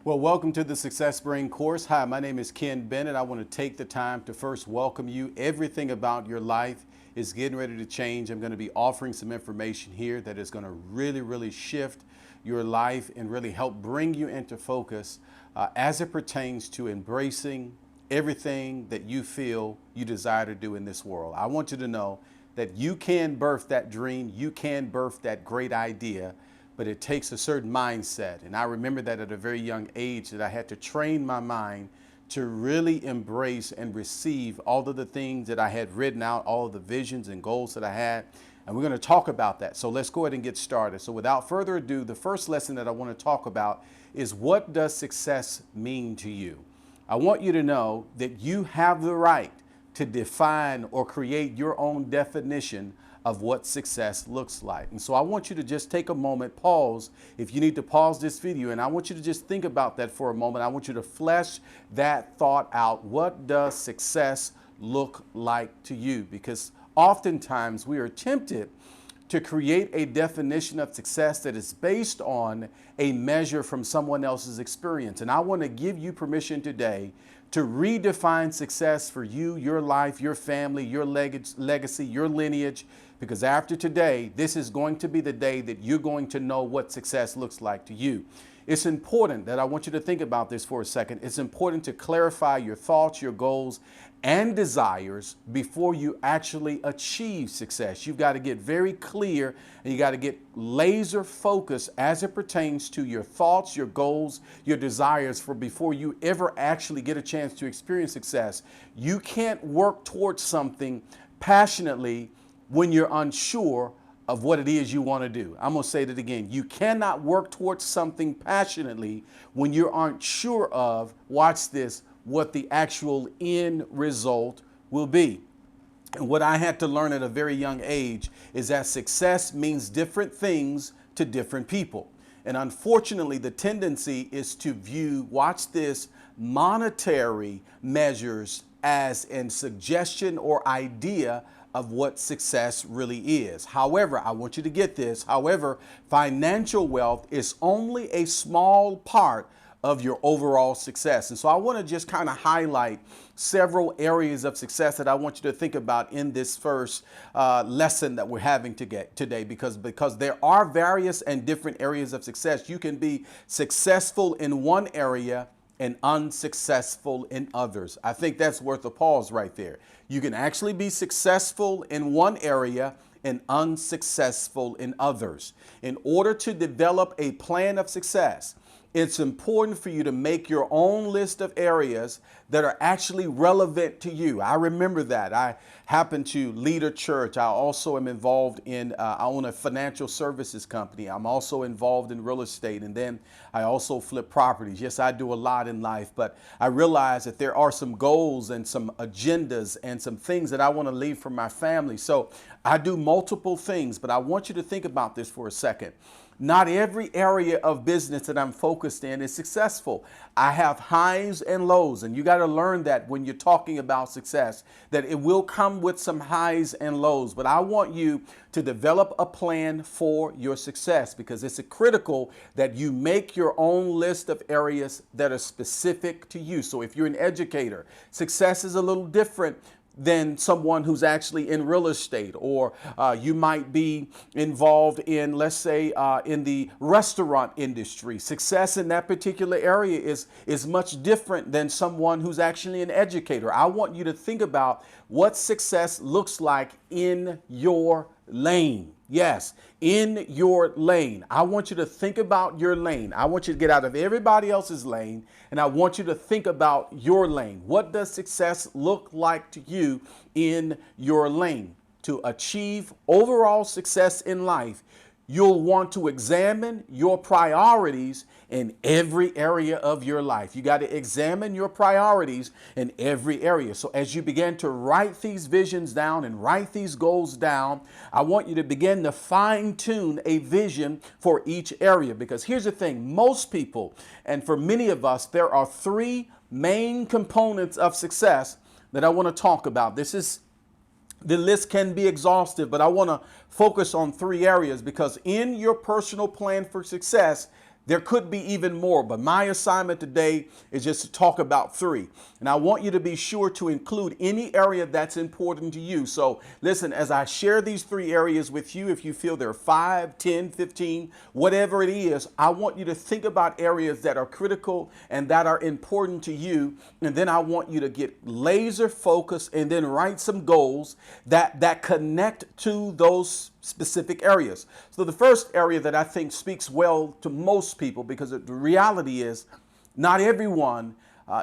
Well, welcome to the Success Brain course. Hi, my name is Ken Bennett. I want to take the time to first welcome you. Everything about your life is getting ready to change. I'm going to be offering some information here that is going to really shift your life and really help bring you into focus as it pertains to embracing everything that you feel you desire to do in this world. I want you to know that you can birth that dream, you can birth that great idea, but it takes a certain mindset. And I remember that at a very young age that I had to train my mind to really embrace and receive all of the things that I had written out, all of the visions and goals that I had. And we're going to talk about that. So let's go ahead and get started. So without further ado, the first lesson that I want to talk about is, what does success mean to you? I want you to know that you have the right to define or create your own definition of what success looks like. And so I want you to just take a moment, pause if you need to pause this video, and I want you to just think about that for a moment. I want you to flesh that thought out. What does success look like to you? Because oftentimes we are tempted to create a definition of success that is based on a measure from someone else's experience. And I want to give you permission today to redefine success for you, your life, your family, your legacy, your lineage, because after today, this is going to be the day that you're going to know what success looks like to you. It's important that I want you to think about this for a second. It's important to clarify your thoughts, your goals, and desires before you actually achieve success. You've got to get very clear and you got to get laser focused as it pertains to your thoughts, your goals, your desires for before you ever actually get a chance to experience success. You can't work towards something passionately when you're unsure of what it is you want to do. I'm going to say that again. You cannot work towards something passionately when you aren't sure of, watch this, what the actual end result will be. And what I had to learn at a very young age is that success means different things to different people. And unfortunately, the tendency is to view, watch this, monetary measures as a suggestion or idea of what success really is. However, I want you to get this. However, financial wealth is only a small part of your overall success. And so I want to just kind of highlight several areas of success that I want you to think about in this first lesson that we're having today, because there are various and different areas of success. You can be successful in one area and unsuccessful in others. I think that's worth a pause right there. You can actually be successful in one area and unsuccessful in others. In order to develop a plan of success, it's important for you to make your own list of areas that are actually relevant to you. I remember that. I happen to lead a church. I also am involved in, I own a financial services company. I'm also involved in real estate. And then I also flip properties. Yes, I do a lot in life, but I realize that there are some goals and some agendas and some things that I want to leave for my family. So I do multiple things, but I want you to think about this for a second. Not every area of business that I'm focused in is successful. I have highs and lows, and you got to learn that when you're talking about success, that it will come with some highs and lows. But I want you to develop a plan for your success, because it's critical that you make your own list of areas that are specific to you. So if you're an educator, success is a little different than someone who's actually in real estate, or you might be involved in, let's say, in the restaurant industry. Success in that particular area is much different than someone who's actually an educator. I want you to think about what success looks like in your lane. Yes, in your lane. I want you to think about your lane. I want you to get out of everybody else's lane, and I want you to think about your lane. What does success look like to you in your lane? To achieve overall success in life, you'll want to examine your priorities in every area of your life. You got to examine your priorities in every area. So as you begin to write these visions down and write these goals down, I want you to begin to fine tune a vision for each area. Because here's the thing, most people, and for many of us, there are three main components of success that I want to talk about. The list can be exhaustive, but I want to focus on three areas, because in your personal plan for success, There could be even more, but my assignment today is just to talk about 3. And I want you to be sure to include any area that's important to you. So listen, as I share these 3 areas with you, if you feel there are 5, 10, 15, whatever it is, I want you to think about areas that are critical and that are important to you. And then I want you to get laser focused and then write some goals that connect to those specific areas. So the first area that I think speaks well to most people, because the reality is not everyone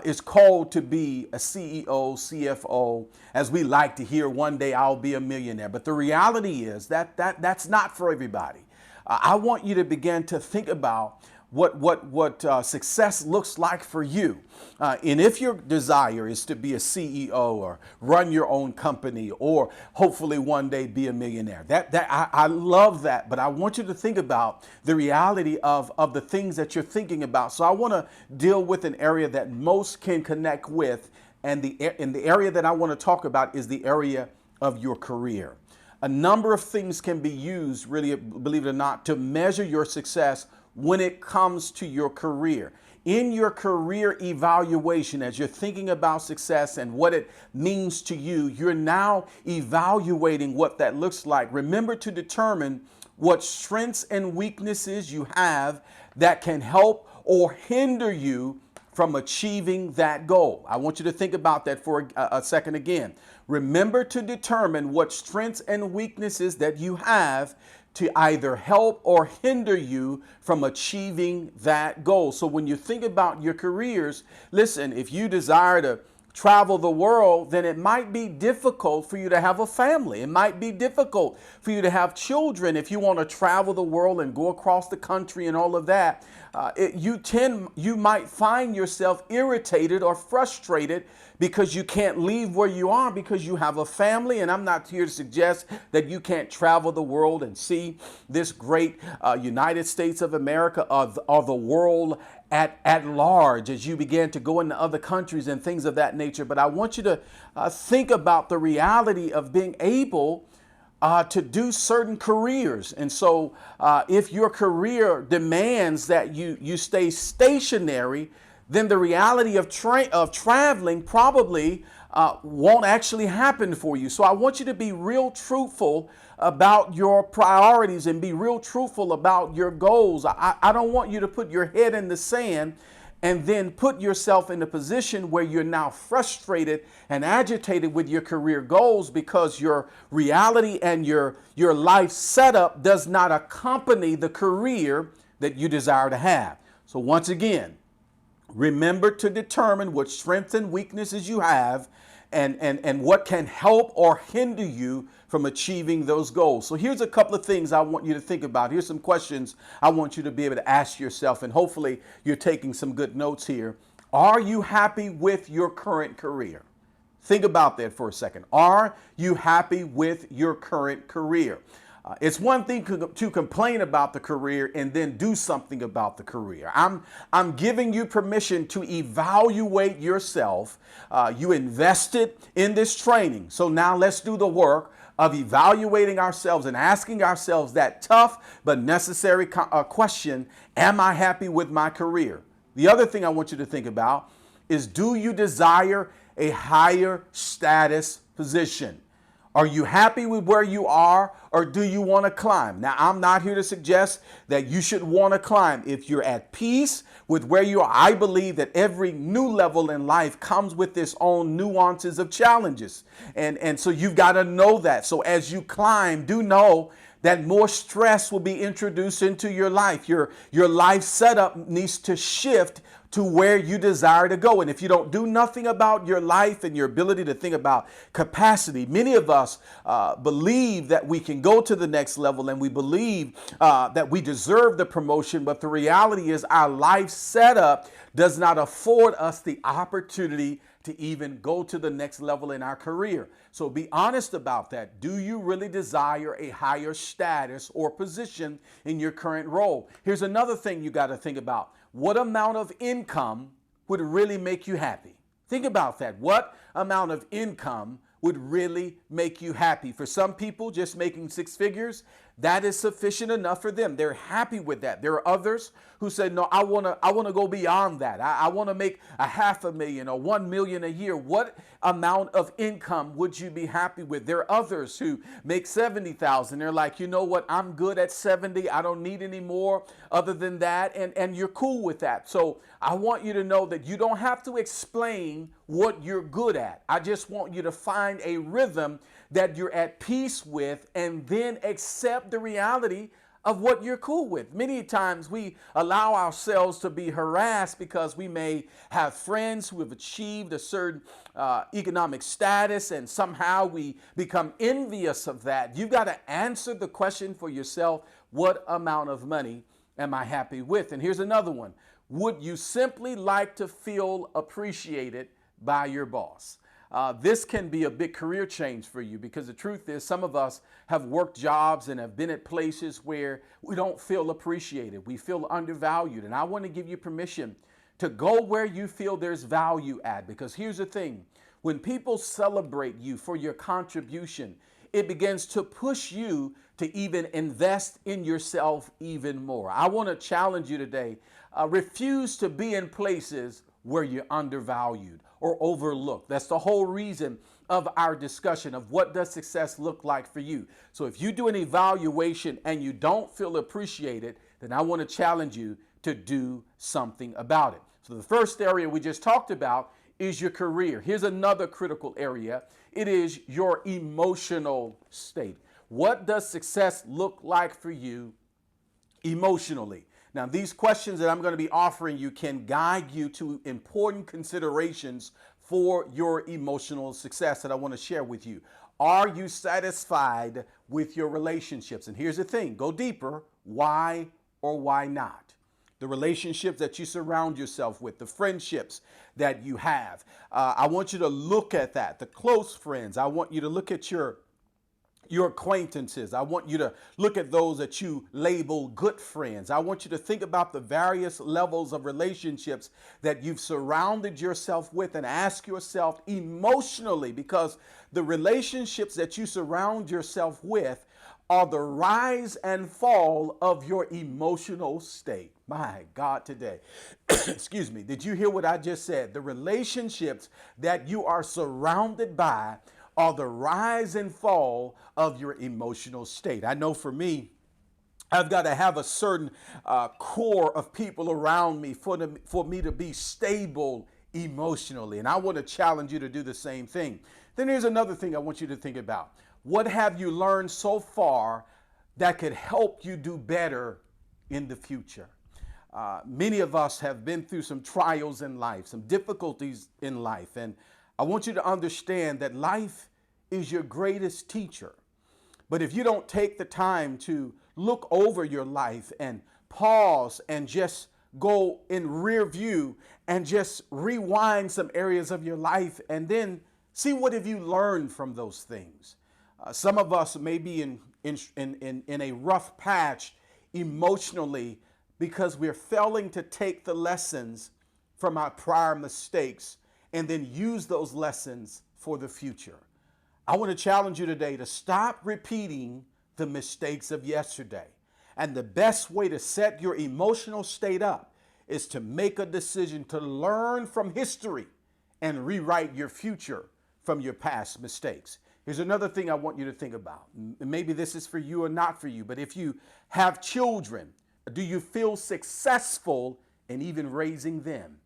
is called to be a CEO, CFO, as we like to hear, one day I'll be a millionaire. But the reality is that's not for everybody. I want you to begin to think about what success looks like for you. And if your desire is to be a CEO or run your own company or hopefully one day be a millionaire, I love that. But I want you to think about the reality of the things that you're thinking about. So I want to deal with an area that most can connect with. And the area that I want to talk about is the area of your career. A number of things can be used, really, believe it or not, to measure your success when it comes to your career. In your career evaluation, as you're thinking about success and what it means to you, you're now evaluating what that looks like. Remember to determine what strengths and weaknesses you have that can help or hinder you from achieving that goal. I want you to think about that for a second again. Remember to determine what strengths and weaknesses that you have to either help or hinder you from achieving that goal. So when you think about your careers, listen, if you desire to travel the world, then it might be difficult for you to have a family. It might be difficult for you to have children if you want to travel the world and go across the country and all of that. You might find yourself irritated or frustrated because you can't leave where you are because you have a family. And I'm not here to suggest that you can't travel the world and see this great United States of America or the world at large as you begin to go into other countries and things of that nature. But I want you to think about the reality of being able to do certain careers. And so if your career demands that you stay stationary, then the reality of traveling probably won't actually happen for you. So I want you to be real truthful about your priorities and be real truthful about your goals. I don't want you to put your head in the sand and then put yourself in a position where you're now frustrated and agitated with your career goals because your reality and your life setup does not accompany the career that you desire to have. So once again, remember to determine what strengths and weaknesses you have and what can help or hinder you from achieving those goals. So here's a couple of things I want you to think about. Here's some questions I want you to be able to ask yourself, and hopefully you're taking some good notes here. Are you happy with your current career? Think about that for a second. Are you happy with your current career? It's one thing to complain about the career and then do something about the career. I'm giving you permission to evaluate yourself. You invested in this training. So now let's do the work of evaluating ourselves and asking ourselves that tough but necessary question, am I happy with my career? The other thing I want you to think about is, do you desire a higher status position? Are you happy with where you are, or do you want to climb? Now, I'm not here to suggest that you should want to climb. If you're at peace with where you are, I believe that every new level in life comes with its own nuances of challenges. And so you've got to know that. So as you climb, do know that more stress will be introduced into your life. Your life setup needs to shift to where you desire to go. And if you don't do nothing about your life and your ability to think about capacity, many of us believe that we can go to the next level, and we believe that we deserve the promotion. But the reality is our life setup does not afford us the opportunity to even go to the next level in our career. So be honest about that. Do you really desire a higher status or position in your current role? Here's another thing you got to think about. What amount of income would really make you happy? Think about that. What amount of income would really make you happy? For some people, just making 6 figures, that is sufficient enough for them. They're happy with that. There are others who say, no, I want to go beyond that. I want to make $500,000 or 1 million a year. What amount of income would you be happy with? There are others who make 70,000. They're like, you know what? I'm good at 70. I don't need any more other than that. And you're cool with that. So I want you to know that you don't have to explain what you're good at. I just want you to find a rhythm that you're at peace with, and then accept the reality of what you're cool with. Many times we allow ourselves to be harassed because we may have friends who have achieved a certain economic status, and somehow we become envious of that. You've got to answer the question for yourself: what amount of money am I happy with? And here's another one. Would you simply like to feel appreciated by your boss? This can be a big career change for you, because the truth is some of us have worked jobs and have been at places where we don't feel appreciated. We feel undervalued. And I want to give you permission to go where you feel there's value at, because here's the thing. When people celebrate you for your contribution, it begins to push you to even invest in yourself even more. I want to challenge you today. Refuse to be in places where you're undervalued or overlooked. That's the whole reason of our discussion of what does success look like for you. So if you do an evaluation and you don't feel appreciated, then I want to challenge you to do something about it. So the first area we just talked about is your career. Here's another critical area. It is your emotional state. What does success look like for you emotionally? Now, these questions that I'm going to be offering you can guide you to important considerations for your emotional success that I want to share with you. Are you satisfied with your relationships? And here's the thing, go deeper. Why or why not? The relationships that you surround yourself with, the friendships that you have. I want you to look at that. The close friends. I want you to look at your acquaintances. I want you to look at those that you label good friends. I want you to think about the various levels of relationships that you've surrounded yourself with, and ask yourself emotionally, because the relationships that you surround yourself with are the rise and fall of your emotional state. My God, today. Excuse me. Did you hear what I just said? The relationships that you are surrounded by are the rise and fall of your emotional state. I know for me, I've got to have a certain core of people around me for me to be stable emotionally. And I want to challenge you to do the same thing. Then here's another thing I want you to think about. What have you learned so far that could help you do better in the future? Many of us have been through some trials in life, some difficulties in life. And I want you to understand that life is your greatest teacher. But if you don't take the time to look over your life and pause and just go in rear view and just rewind some areas of your life and then see what have you learned from those things. Some of us may be in a rough patch emotionally because we're failing to take the lessons from our prior mistakes and then use those lessons for the future. I want to challenge you today to stop repeating the mistakes of yesterday. And the best way to set your emotional state up is to make a decision to learn from history and rewrite your future from your past mistakes. Here's another thing I want you to think about. Maybe this is for you or not for you, but if you have children, do you feel successful in even raising them?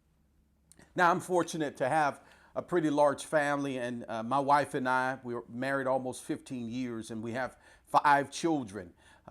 Now, I'm fortunate to have a pretty large family, and my wife and I, we were married almost 15 years, and we have 5 children.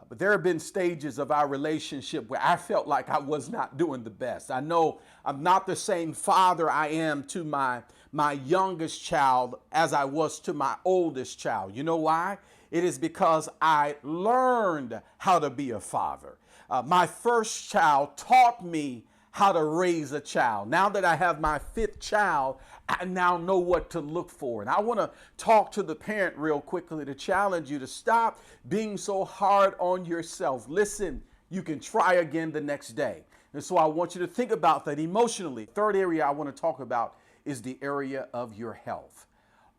But there have been stages of our relationship where I felt like I was not doing the best. I know I'm not the same father I am to my youngest child as I was to my oldest child. You know why? It is because I learned how to be a father. My first child taught me how to raise a child. Now that I have my 5th child, I now know what to look for. And I want to talk to the parent real quickly to challenge you to stop being so hard on yourself. Listen, you can try again the next day. And so I want you to think about that emotionally. Third area I want to talk about is the area of your health.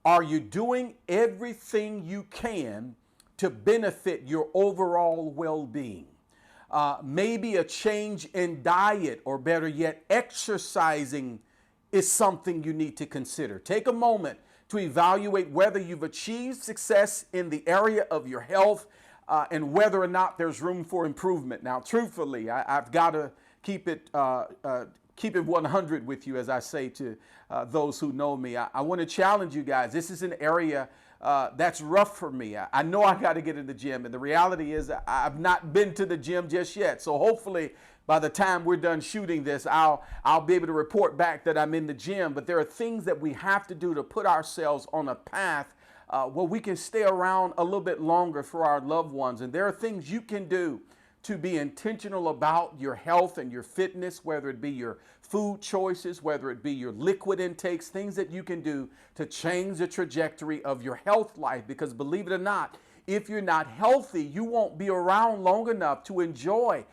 Are you doing everything you can to benefit your overall well-being. Maybe a change in diet, or better yet, exercising is something you need to consider. Take a moment to evaluate whether you've achieved success in the area of your health and whether or not there's room for improvement. Now, truthfully, I've got to keep it 100 with you, as I say to those who know me. I want to challenge you guys. This is an area that's rough for me. I know I got to get in the gym, and the reality is I've not been to the gym just yet. So hopefully by the time we're done shooting this, I'll be able to report back that I'm in the gym. But there are things that we have to do to put ourselves on a path where we can stay around a little bit longer for our loved ones. And there are things you can do to be intentional about your health and your fitness, whether it be your food choices, whether it be your liquid intakes, things that you can do to change the trajectory of your health life. Because believe it or not, if you're not healthy, you won't be around long enough to enjoy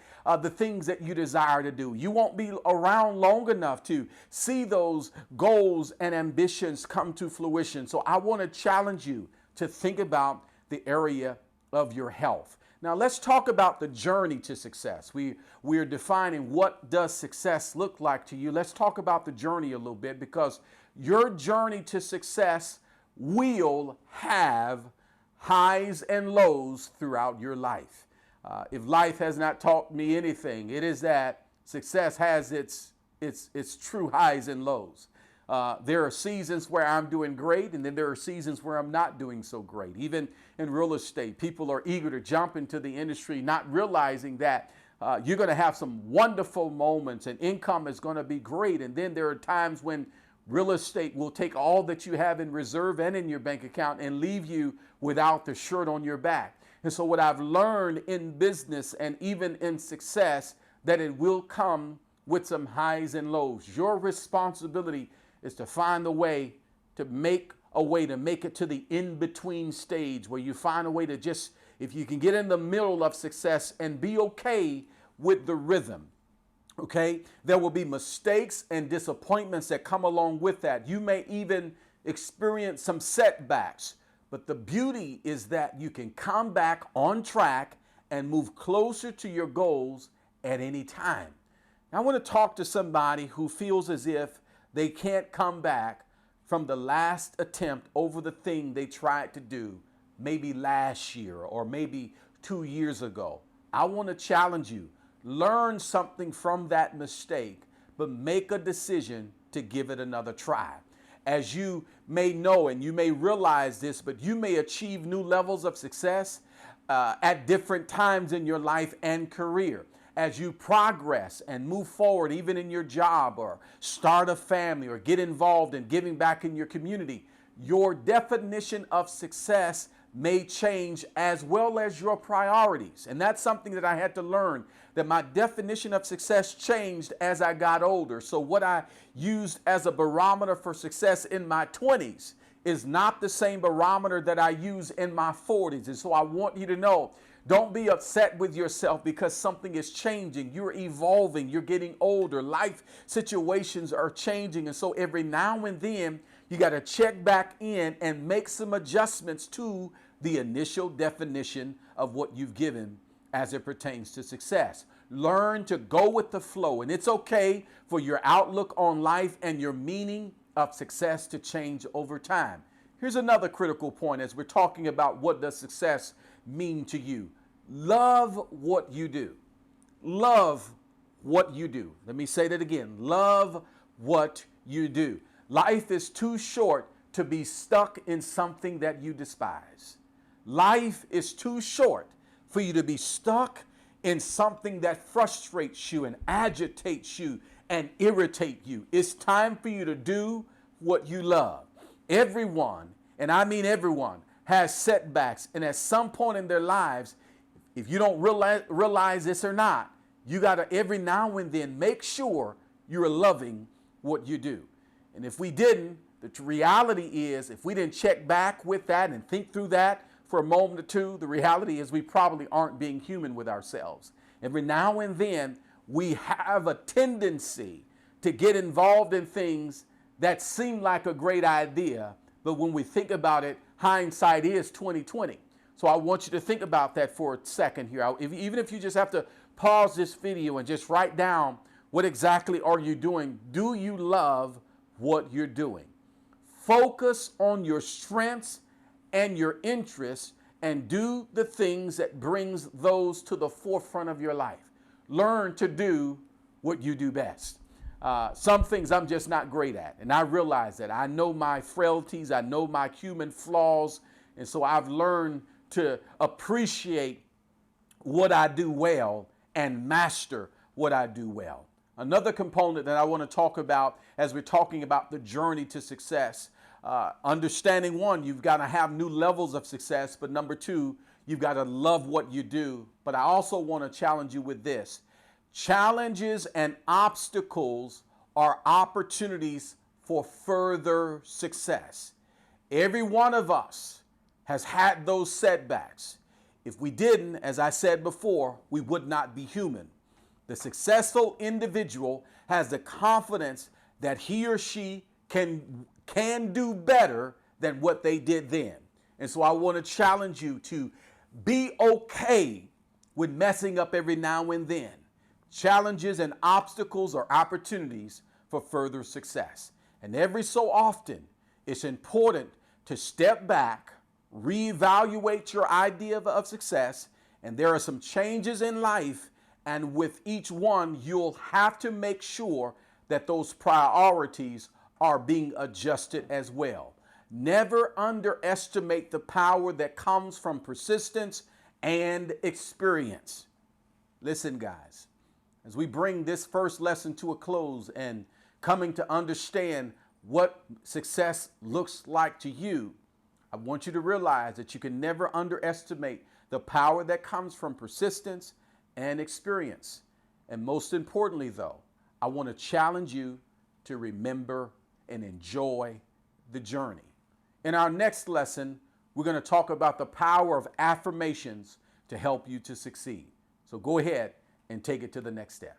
the things that you desire to do. You won't be around long enough to see those goals and ambitions come to fruition. So I want to challenge you to think about the area of your health. Now let's talk about the journey to success. We're defining what does success look like to you. Let's talk about the journey a little bit, because your journey to success will have highs and lows throughout your life. If life has not taught me anything, it is that success has its true highs and lows. There are seasons where I'm doing great, and then there are seasons where I'm not doing so great. Even in real estate, people are eager to jump into the industry, not realizing that you're going to have some wonderful moments and income is going to be great. And then there are times when real estate will take all that you have in reserve and in your bank account and leave you without the shirt on your back. And so what I've learned in business and even in success, that it will come with some highs and lows. Your responsibility is to find a way to make it to the in-between stage, where you find a way to just, if you can get in the middle of success and be okay with the rhythm. Okay, there will be mistakes and disappointments that come along with that. You may even experience some setbacks, but the beauty is that you can come back on track and move closer to your goals at any time. Now, I want to talk to somebody who feels as if they can't come back from the last attempt over the thing they tried to do, maybe last year or maybe 2 years ago. I want to challenge you. Learn something from that mistake, but make a decision to give it another try. As you may know, and you may realize this, but you may achieve new levels of success at different times in your life and career. As you progress and move forward, even in your job, or start a family, or get involved in giving back in your community, your definition of success may change, as well as your priorities. And that's something that I had to learn, that my definition of success changed as I got older. So what I used as a barometer for success in my 20s is not the same barometer that I use in my 40s. And so I want you to know, don't be upset with yourself because something is changing. You're evolving. You're getting older. Life situations are changing. And so every now and then, you got to check back in and make some adjustments to the initial definition of what you've given as it pertains to success. Learn to go with the flow. And it's okay for your outlook on life and your meaning of success to change over time. Here's another critical point as we're talking about what does success mean to you. Love what you do. Love what you do. Let me say that again. Love what you do. Life is too short to be stuck in something that you despise. Life is too short for you to be stuck in something that frustrates you and agitates you and irritates you. It's time for you to do what you love. Everyone, and I mean everyone, has setbacks, and at some point in their lives, if you don't realize this or not, you got to every now and then make sure you're loving what you do. And if we didn't, the reality is, if we didn't check back with that and think through that for a moment or two, the reality is we probably aren't being human with ourselves. Every now and then, we have a tendency to get involved in things that seem like a great idea, but when we think about it, hindsight is 20/20. So I want you to think about that for a second here. Even if you just have to pause this video and just write down what exactly are you doing. Do you love what you're doing? Focus on your strengths and your interests and do the things that brings those to the forefront of your life. Learn to do what you do best. Some things I'm just not great at, and I realize that. I know my frailties, I know my human flaws, and so I've learned to appreciate what I do well and master what I do well. Another component that I want to talk about as we're talking about the journey to success, understanding one, you've got to have new levels of success, but number two, you've got to love what you do. But I also want to challenge you with this. Challenges and obstacles are opportunities for further success. Every one of us has had those setbacks. If we didn't, as I said before, we would not be human. The successful individual has the confidence that he or she can do better than what they did then. And so I want to challenge you to be okay with messing up every now and then. Challenges and obstacles are opportunities for further success. And every so often, it's important to step back, reevaluate your idea of success, and there are some changes in life, and with each one, you'll have to make sure that those priorities are being adjusted as well. Never underestimate the power that comes from persistence and experience. Listen, guys, as we bring this first lesson to a close and coming to understand what success looks like to you, I want you to realize that you can never underestimate the power that comes from persistence and experience. And most importantly, though, I want to challenge you to remember and enjoy the journey. In our next lesson, we're going to talk about the power of affirmations to help you to succeed. So go ahead and take it to the next step.